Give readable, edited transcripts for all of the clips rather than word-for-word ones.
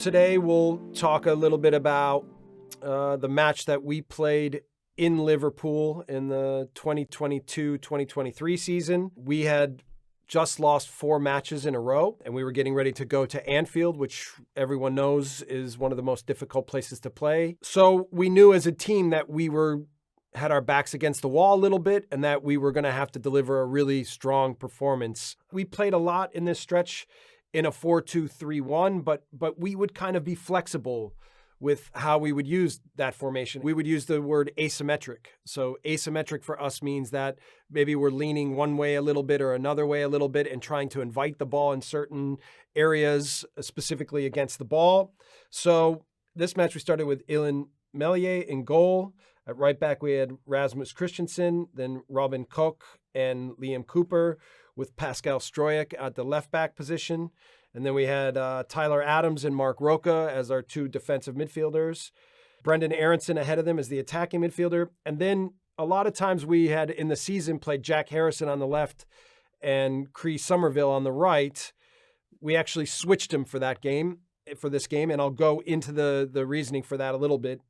Today we'll talk a little bit about the match that we played in Liverpool in the 2022-2023 season. We had just lost 4 matches in a row, and we were getting ready to go to Anfield, which everyone knows is one of the most difficult places to play. So we knew as a team that we had our backs against the wall a little bit and that we were going to have to deliver a really strong performance. We played a lot in this stretch in a 4-2-3-1, but we would kind of be flexible with how we would use that formation. We would use the word asymmetric. So asymmetric for us means that maybe we're leaning one way a little bit or another way a little bit and trying to invite the ball in certain areas, specifically against the ball. So this match we started with Ilan Melier in goal. At right back we had Rasmus Christensen, then Robin Koch and Liam Cooper, with Pascal Stroyek at the left back position. And then we had Tyler Adams and Mark Roca as our 2 defensive midfielders. Brendan Aronson ahead of them as the attacking midfielder. And then a lot of times we had in the season played Jack Harrison on the left and Cree Somerville on the right. We actually switched him for this game, and I'll go into the reasoning for that a little bit.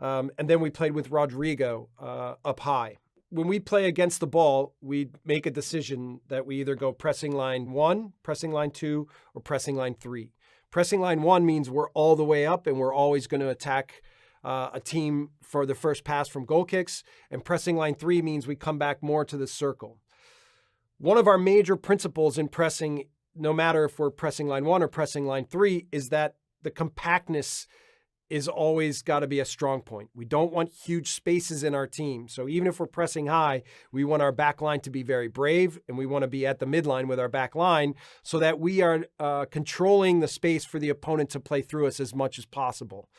And then we played with Rodrigo up high. When we play against the ball, we make a decision that we either go pressing line 1, pressing line 2, or pressing line 3. Pressing line 1 means we're all the way up and we're always going to attack a team for the first pass from goal kicks. And pressing line 3 means we come back more to the circle. One of our major principles in pressing, no matter if we're pressing line 1 or pressing line 3, is that the compactness is always got to be a strong point. We don't want huge spaces in our team. So even if we're pressing high, we want our back line to be very brave, and we want to be at the midline with our back line so that we are controlling the space for the opponent to play through us as much as possible.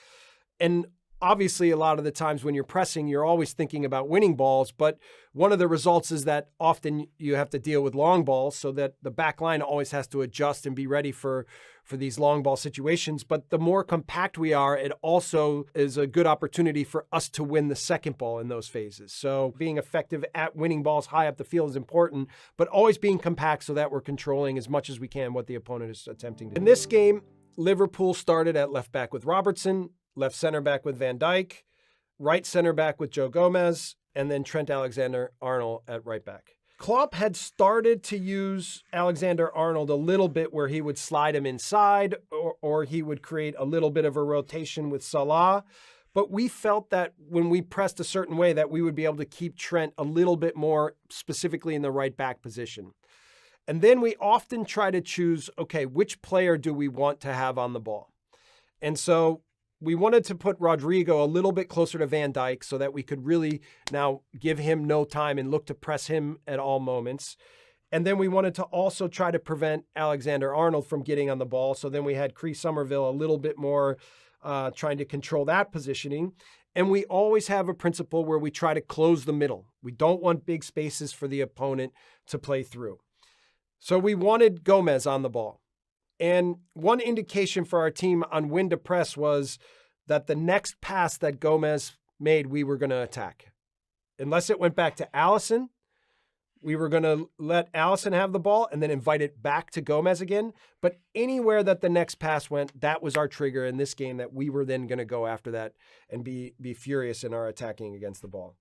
And obviously, a lot of the times when you're pressing, you're always thinking about winning balls, but one of the results is that often you have to deal with long balls so that the back line always has to adjust and be ready for these long ball situations. But the more compact we are, it also is a good opportunity for us to win the second ball in those phases. So being effective at winning balls high up the field is important, but always being compact so that we're controlling as much as we can what the opponent is attempting to do. In this game, Liverpool started at left back with Robertson, left center back with Van Dijk, right center back with Joe Gomez, and then Trent Alexander-Arnold at right back. Klopp had started to use Alexander-Arnold a little bit where he would slide him inside or he would create a little bit of a rotation with Salah. But we felt that when we pressed a certain way that we would be able to keep Trent a little bit more specifically in the right back position. And then we often try to choose, okay, which player do we want to have on the ball? And so we wanted to put Rodrigo a little bit closer to Van Dijk so that we could really now give him no time and look to press him at all moments. And then we wanted to also try to prevent Alexander-Arnold from getting on the ball. So then we had Cree Somerville a little bit more trying to control that positioning. And we always have a principle where we try to close the middle. We don't want big spaces for the opponent to play through. So we wanted Gomez on the ball. And one indication for our team on when to press was that the next pass that Gomez made, we were going to attack. Unless it went back to Alisson, we were going to let Alisson have the ball and then invite it back to Gomez again. But anywhere that the next pass went, that was our trigger in this game that we were then going to go after that and be furious in our attacking against the ball.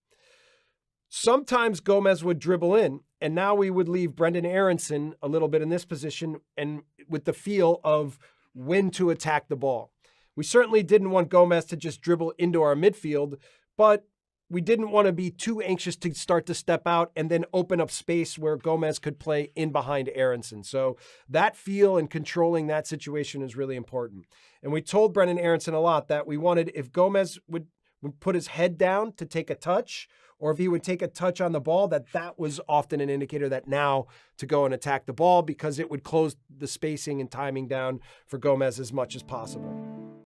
Sometimes Gomez would dribble in, and now we would leave Brendan Aronson a little bit in this position and with the feel of when to attack the ball. We certainly didn't want Gomez to just dribble into our midfield, but we didn't want to be too anxious to start to step out and then open up space where Gomez could play in behind Aronson. So that feel and controlling that situation is really important. And we told Brendan Aronson a lot that we wanted, if Gomez would put his head down to take a touch, or if he would take a touch on the ball, that was often an indicator that now to go and attack the ball because it would close the spacing and timing down for Gomez as much as possible.